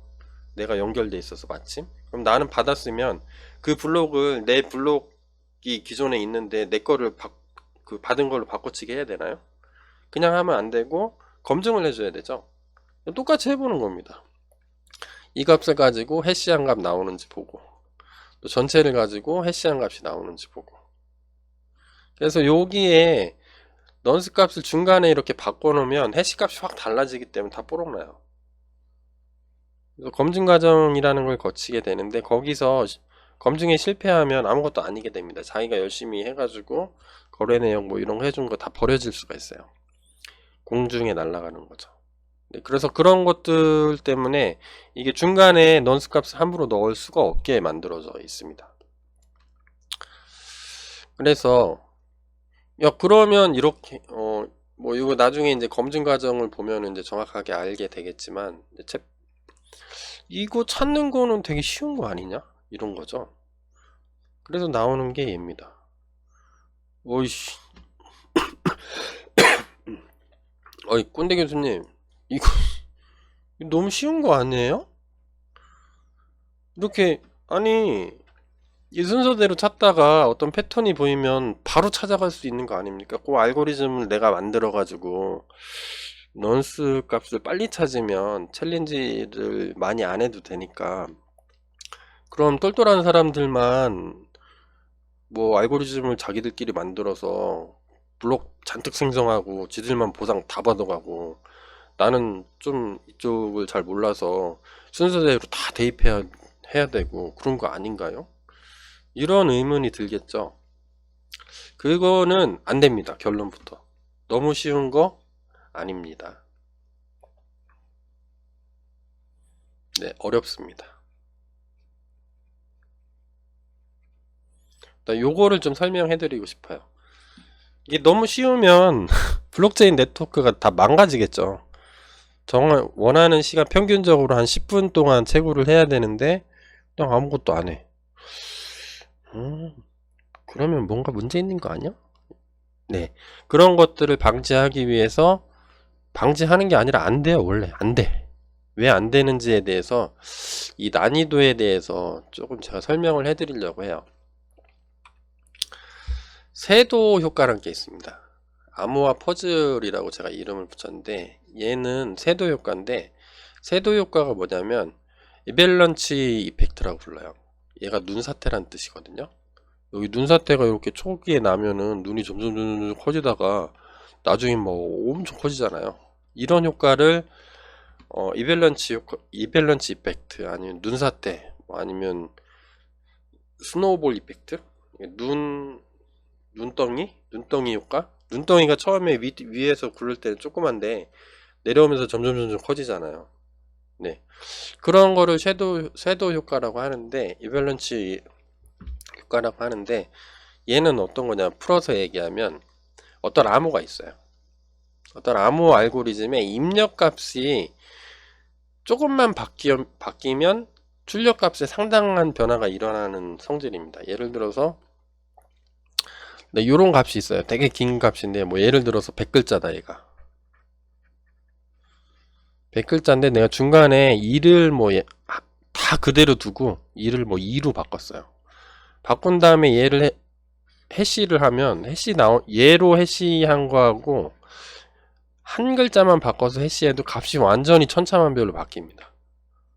내가 연결돼 있어서 마침. 그럼 나는 받았으면 그 블록을, 내 블록이 기존에 있는데 내 거를 받은 걸로 바꿔치기 해야 되나요? 그냥 하면 안 되고 검증을 해줘야 되죠. 똑같이 해보는 겁니다. 이 값을 가지고 해시한 값 나오는지 보고, 또 전체를 가지고 해시한 값이 나오는지 보고. 그래서 여기에 넌스 값을 중간에 이렇게 바꿔놓으면 해시 값이 확 달라지기 때문에 다 뽀록나요. 그래서 검증 과정이라는 걸 거치게 되는데, 거기서 검증에 실패하면 아무것도 아니게 됩니다. 자기가 열심히 해가지고 거래 내역 뭐 이런 거 해준 거 다 버려질 수가 있어요. 공중에 날아가는 거죠. 네, 그래서 그런 것들 때문에 이게 중간에 넌스 값을 함부로 넣을 수가 없게 만들어져 있습니다. 그래서 그러면 이렇게 뭐 이거 나중에 이제 검증 과정을 보면 이제 정확하게 알게 되겠지만, 이거 찾는 거는 되게 쉬운 거 아니냐? 이런 거죠. 그래서 나오는 게 얘입니다. 어이씨. 꼰대 교수님, 이거 너무 쉬운 거 아니에요? 이렇게, 아니, 이 순서대로 찾다가 어떤 패턴이 보이면 바로 찾아갈 수 있는 거 아닙니까? 그 알고리즘을 내가 만들어가지고 넌스 값을 빨리 찾으면 챌린지를 많이 안 해도 되니까, 그럼 똘똘한 사람들만 뭐 알고리즘을 자기들끼리 만들어서 블록 잔뜩 생성하고 지들만 보상 다 받아가고, 나는 좀 이쪽을 잘 몰라서 순서대로 다 대입해야 되고 그런 거 아닌가요? 이런 의문이 들겠죠. 그거는 안 됩니다. 결론부터 너무 쉬운 거 아닙니다. 네, 어렵습니다. 요거를 좀 설명해 드리고 싶어요. 이게 너무 쉬우면 블록체인 네트워크가 다 망가지겠죠. 정말 원하는 시간 평균적으로 한 10분 동안 채굴을 해야 되는데 그냥 아무것도 안 해. 그러면 뭔가 문제 있는 거 아니야? 네, 그런 것들을 방지하기 위해서, 방지하는 게 아니라 안 돼요. 원래 안 돼. 왜 안 되는지에 대해서 이 난이도에 대해서 조금 제가 설명을 해 드리려고 해요. 세도 효과라는 게 있습니다. 암호화 퍼즐이라고 제가 이름을 붙였는데 얘는 세도 효과인데, 세도 효과가 뭐냐면 이밸런치 이펙트라고 불러요. 얘가 눈사태란 뜻이거든요. 여기 눈사태가 이렇게 초기에 나면은 눈이 점점 커지다가 나중에 뭐 엄청 커지잖아요. 이런 효과를 이밸런치 이펙트, 아니면 눈사태, 뭐 아니면 스노우볼 이펙트, 눈덩이 효과. 눈덩이가 처음에 위에서 굴릴 때는 조그만데 내려오면서 점점 커지잖아요. 네, 그런 거를 섀도우 효과라고 하는데, 이밸런치 효과라고 하는데, 얘는 어떤 거냐 풀어서 얘기하면, 어떤 암호가 있어요. 어떤 암호 알고리즘의 입력값이 조금만 바뀌면 출력값에 상당한 변화가 일어나는 성질입니다. 예를 들어서 네, 요런 값이 있어요. 되게 긴 값인데, 뭐 예를 들어서 100글자다 얘가. 100글자인데 내가 중간에 2를 다 그대로 두고 2를 뭐 2로 바꿨어요. 바꾼 다음에 얘를 해시를 하면 얘로 해시한 거하고 한 글자만 바꿔서 해시해도 값이 완전히 천차만별로 바뀝니다.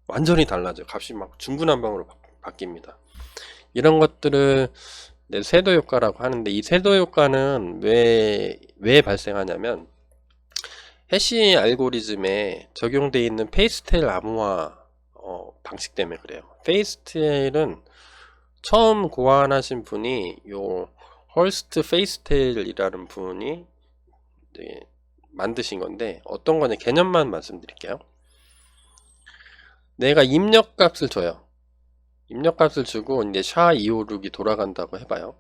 완전히 달라져요. 값이 막 중구난방으로 바뀝니다. 이런 것들을 세도 효과라고 하는데, 이 세도 효과는 왜 발생하냐면 해시 알고리즘에 적용되어 있는 페이스테일 암호화 방식 때문에 그래요. 페이스테일은 처음 고안하신 분이 요 헐스트 페이스테일이라는 분이 만드신 건데, 어떤 거냐 개념만 말씀드릴게요. 내가 입력값을 줘요. 입력값을 주고 이제 샤256이 돌아간다고 해봐요.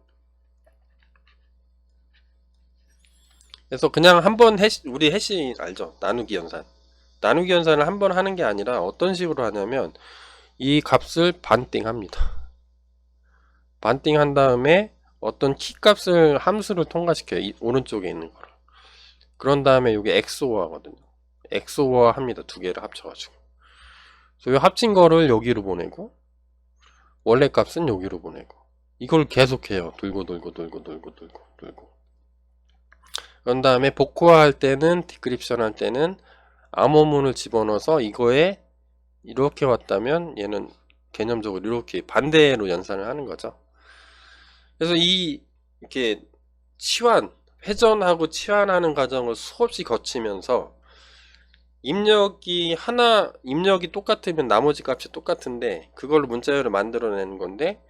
그래서 그냥 한번 우리 해시 알죠? 나누기 연산을 한번 하는 게 아니라 어떤 식으로 하냐면 이 값을 반띵 합니다. 반띵 한 다음에 어떤 키 값을 함수를 통과시켜요. 이 오른쪽에 있는 거를. 그런 다음에 이게 XOR 하거든요. XOR 합니다. 두 개를 합쳐가지고. 그래서 이 합친 거를 여기로 보내고 원래 값은 여기로 보내고, 이걸 계속해요. 돌고 그런 다음에 복구화 할 때는, 디크립션 할 때는 암호문을 집어넣어서 이거에 이렇게 왔다면 얘는 개념적으로 이렇게 반대로 연산을 하는 거죠. 그래서 이렇게 회전하고 치환하는 과정을 수없이 거치면서 입력이 똑같으면 나머지 값이 똑같은데 그걸로 문자열을 만들어내는 건데,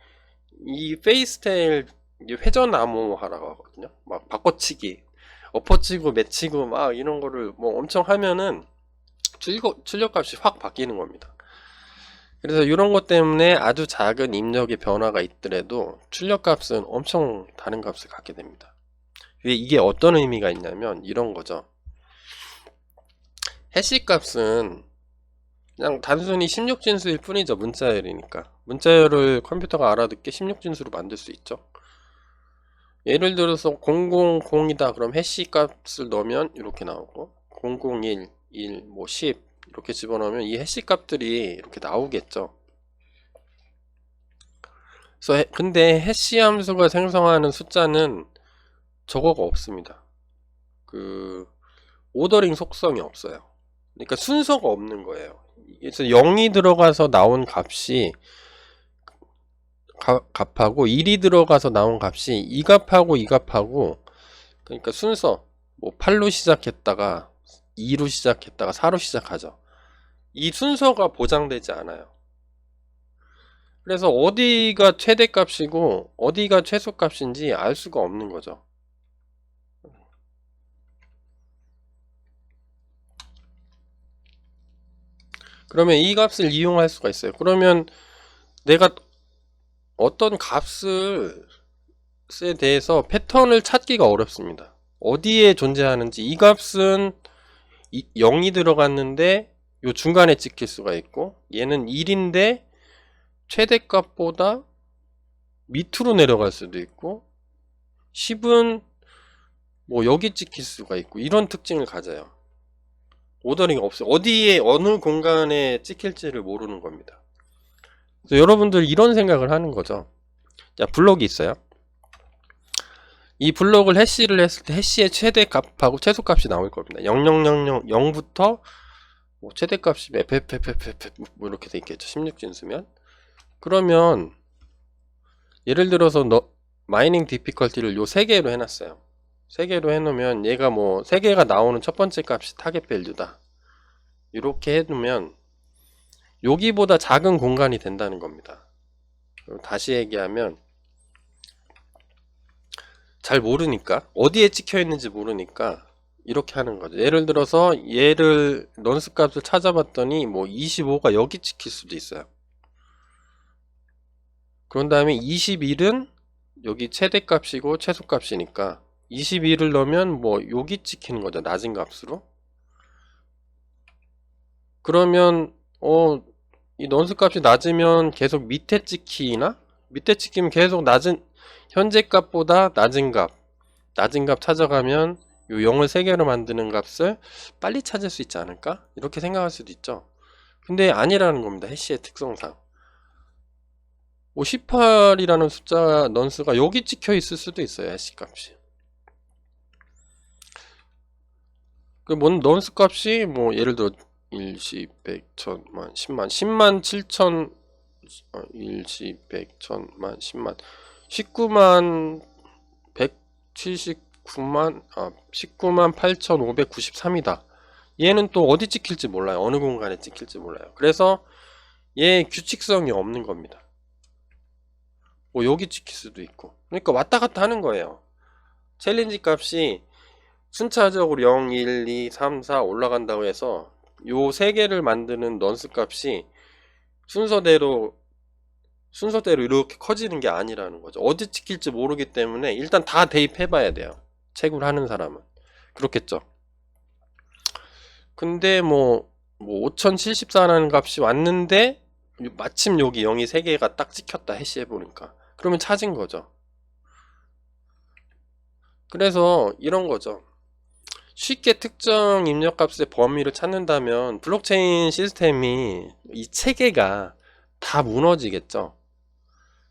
이 페이스테일 회전 암호화라고 하거든요. 막 바꿔치기, 엎어치고 매치고 막 이런 거를 뭐 엄청 하면은 출력값이 확 바뀌는 겁니다. 그래서 이런 것 때문에 아주 작은 입력의 변화가 있더라도 출력값은 엄청 다른 값을 갖게 됩니다. 이게 어떤 의미가 있냐면 이런 거죠. 해시 값은 그냥 단순히 16진수일 뿐이죠. 문자열이니까. 문자열을 컴퓨터가 알아듣게 16진수로 만들 수 있죠. 예를 들어서 000이다 그럼 해시 값을 넣으면 이렇게 나오고, 001, 1, 뭐 10 이렇게 집어넣으면 이 해시 값들이 이렇게 나오겠죠. 그래서 근데 해시 함수가 생성하는 숫자는 저거가 없습니다. 그 오더링 속성이 없어요. 그러니까 순서가 없는 거예요. 그래서 0이 들어가서 나온 값이 값하고 1이 들어가서 나온 값이 이 값하고 이 값하고, 그러니까 순서 뭐 8로 시작했다가 2로 시작했다가 4로 시작하죠. 이 순서가 보장되지 않아요. 그래서 어디가 최대값이고 어디가 최소값인지 알 수가 없는 거죠. 그러면 이 값을 이용할 수가 있어요. 그러면 내가 어떤 값에 대해서 패턴을 찾기가 어렵습니다. 어디에 존재하는지, 이 값은 0이 들어갔는데 요 중간에 찍힐 수가 있고, 얘는 1인데 최대값보다 밑으로 내려갈 수도 있고, 10은 뭐 여기 찍힐 수가 있고, 이런 특징을 가져요. 오더링이 없어요. 어디에 어느 공간에 찍힐지를 모르는 겁니다. 그래서 여러분들 이런 생각을 하는 거죠. 자, 블록이 있어요. 이 블록을 해시를 했을 때 해시의 최대값하고 최소값이 나올 겁니다. 0000부터 뭐 최대값이 FFFF 뭐 이렇게 돼 있겠죠. 16진수면. 그러면 예를 들어서 마이닝 디피컬티를 요 3개로 해놨어요. 3개로 해놓으면 얘가 뭐 3개가 나오는 첫 번째 값이 타겟 밸류다. 이렇게 해두면 여기보다 작은 공간이 된다는 겁니다. 다시 얘기하면 잘 모르니까 어디에 찍혀 있는지 모르니까 이렇게 하는 거죠. 예를 들어서 얘를 넌스 값을 찾아봤더니 뭐 25가 여기 찍힐 수도 있어요. 그런 다음에 21은 여기 최대값이고 최소값이니까 21을 넣으면 뭐 여기 찍히는 거죠. 낮은 값으로. 그러면 이 넌스 값이 낮으면 계속 밑에 찍히나? 밑에 찍히면 계속 낮은 현재 값보다 낮은 값 찾아가면 요 0을 3개로 만드는 값을 빨리 찾을 수 있지 않을까? 이렇게 생각할 수도 있죠. 근데 아니라는 겁니다. 해시의 특성상. 18이라는 숫자 넌스가 여기 찍혀 있을 수도 있어요. 해시 값이. 그 넌스 값이 뭐 예를 들어 1, 10, 100, 1000만, 10만, 10만 7천 1, 10, 100, 1000만, 10만 19만 179만 19만 8593이다. 얘는 또 어디 찍힐지 몰라요. 어느 공간에 찍힐지 몰라요. 그래서 얘 규칙성이 없는 겁니다. 뭐 여기 찍힐 수도 있고. 그러니까 왔다 갔다 하는 거예요. 챌린지 값이 순차적으로 0, 1, 2, 3, 4 올라간다고 해서 요 3개를 만드는 넌스 값이 순서대로 이렇게 커지는 게 아니라는 거죠. 어디 찍힐지 모르기 때문에 일단 다 대입해 봐야 돼요. 채굴 하는 사람은. 그렇겠죠. 근데 뭐 5074라는 값이 왔는데 마침 여기 0이 3개가 딱 찍혔다. 해시해 보니까. 그러면 찾은 거죠. 그래서 이런 거죠. 쉽게 특정 입력값의 범위를 찾는다면 블록체인 시스템이 이 체계가 다 무너지겠죠.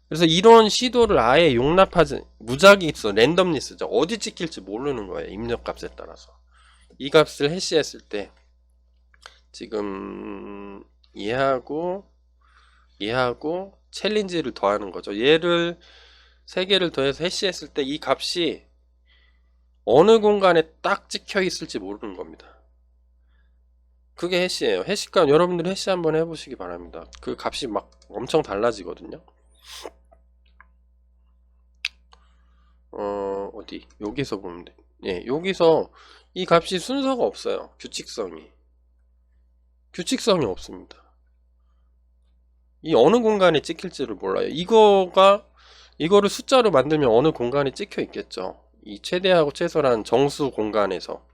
그래서 이런 시도를 아예 용납하지, 무작위 있어, 랜덤리스죠. 어디 찍힐지 모르는 거예요. 입력값에 따라서. 이 값을 해시했을 때 지금 얘하고 챌린지를 더하는 거죠. 얘를 3개를 더해서 해시했을 때 이 값이 어느 공간에 딱 찍혀 있을지 모르는 겁니다. 그게 해시예요. 해시값 여러분들 해시 한번 해보시기 바랍니다. 그 값이 막 엄청 달라지거든요. 어디 여기서 보면 돼. 예, 여기서 이 값이 순서가 없어요. 규칙성이 없습니다. 이 어느 공간에 찍힐지를 몰라요. 이거를 숫자로 만들면 어느 공간에 찍혀 있겠죠. 이 최대하고 최소란 정수 공간에서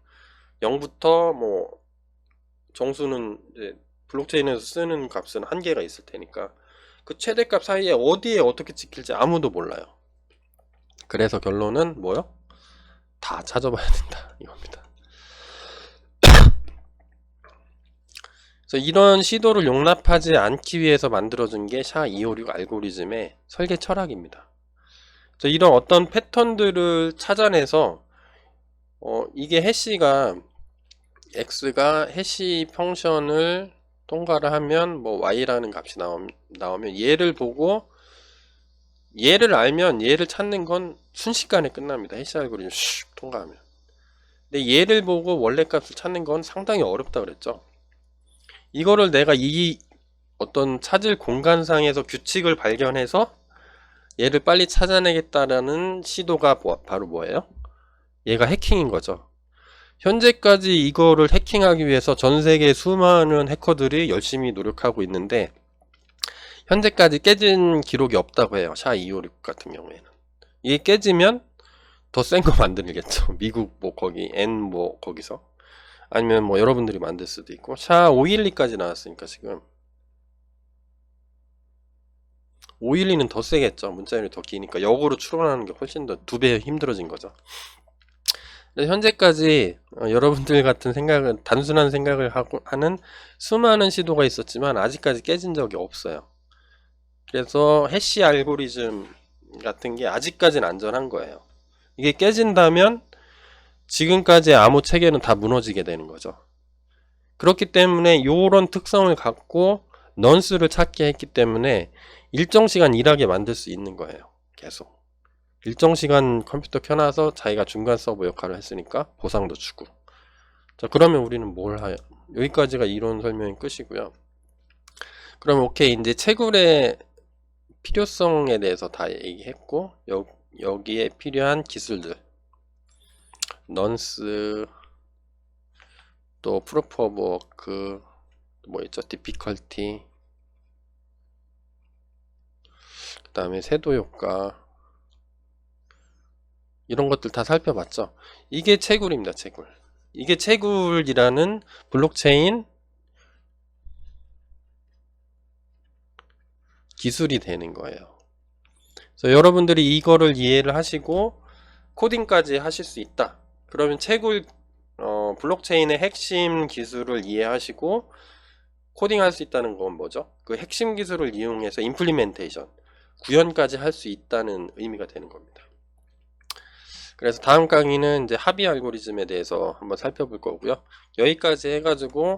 0부터 뭐 정수는 이제 블록체인에서 쓰는 값은 한계가 있을 테니까 그 최대값 사이에 어디에 어떻게 찍힐지 아무도 몰라요. 그래서 결론은 뭐요? 다 찾아봐야 된다 이겁니다. 그래서 이런 시도를 용납하지 않기 위해서 만들어진 게 SHA-256 알고리즘의 설계 철학입니다. 그래서 이런 어떤 패턴들을 찾아내서 이게 해시가 x가 해시 펑션을 통과를 하면 뭐 y라는 값이 나오면 얘를 보고 얘를 알면 얘를 찾는 건 순식간에 끝납니다. 해시 알고리즘 슉 통과하면. 근데 얘를 보고 원래 값을 찾는 건 상당히 어렵다 그랬죠. 이거를 내가 이 어떤 찾을 공간상에서 규칙을 발견해서 얘를 빨리 찾아내겠다라는 시도가 바로 뭐예요? 얘가 해킹인 거죠. 현재까지 이거를 해킹하기 위해서 전 세계 수많은 해커들이 열심히 노력하고 있는데 현재까지 깨진 기록이 없다고 해요. SHA-256 같은 경우에는. 이게 깨지면 더 센 거 만들겠죠. 미국 뭐 거기 N 뭐 거기서 아니면 뭐 여러분들이 만들 수도 있고 SHA-512까지 나왔으니까 지금 512는 더 세겠죠. 문자열이 더 기니까 역으로 추론하는 게 훨씬 더 2배 힘들어진 거죠. 그래서 현재까지 여러분들 같은 생각은 단순한 생각을 하는 수많은 시도가 있었지만 아직까지 깨진 적이 없어요. 그래서 해시 알고리즘 같은 게 아직까지는 안전한 거예요. 이게 깨진다면 지금까지의 암호 체계는 다 무너지게 되는 거죠. 그렇기 때문에 이런 특성을 갖고 넌스를 찾게 했기 때문에 일정 시간 일하게 만들 수 있는 거예요. 계속 일정 시간 컴퓨터 켜놔서 자기가 중간 서버 역할을 했으니까 보상도 주고. 자, 그러면 우리는 뭘 해요? 여기까지가 이론 설명이 끝이고요. 그럼 오케이, 이제 채굴의 필요성에 대해서 다 얘기했고, 여기에 필요한 기술들, 넌스, 또 프로프 오브 워크, 뭐 있죠? 디피컬티, 그 다음에 세도 효과, 이런 것들 다 살펴봤죠. 이게 채굴입니다. 채굴. 이게 채굴이라는 블록체인 기술이 되는 거예요. 그래서 여러분들이 이거를 이해를 하시고 코딩까지 하실 수 있다. 그러면 채굴 블록체인의 핵심 기술을 이해하시고 코딩할 수 있다는 건 뭐죠? 그 핵심 기술을 이용해서 임플리멘테이션, 구현까지 할 수 있다는 의미가 되는 겁니다. 그래서 다음 강의는 이제 합의 알고리즘에 대해서 한번 살펴볼 거고요. 여기까지 해가지고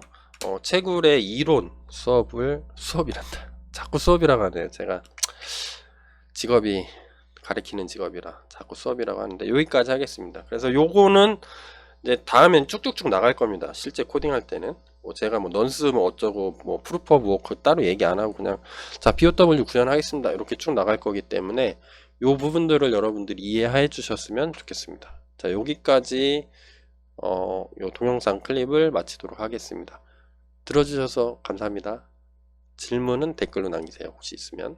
채굴의 이론 수업이란다. 자꾸 수업이라고 하네요. 제가 직업이 가르치는 직업이라 자꾸 수업이라고 하는데 여기까지 하겠습니다. 그래서 요거는 이제 다음엔 쭉쭉쭉 나갈 겁니다. 실제 코딩할 때는 제가 뭐 넌스 뭐 어쩌고 뭐 프루프 오브 워크 따로 얘기 안 하고 그냥 자 POW 구현하겠습니다 이렇게 쭉 나갈 거기 때문에 요 부분들을 여러분들이 이해해 주셨으면 좋겠습니다. 자, 여기까지 요 동영상 클립을 마치도록 하겠습니다. 들어주셔서 감사합니다. 질문은 댓글로 남기세요. 혹시 있으면.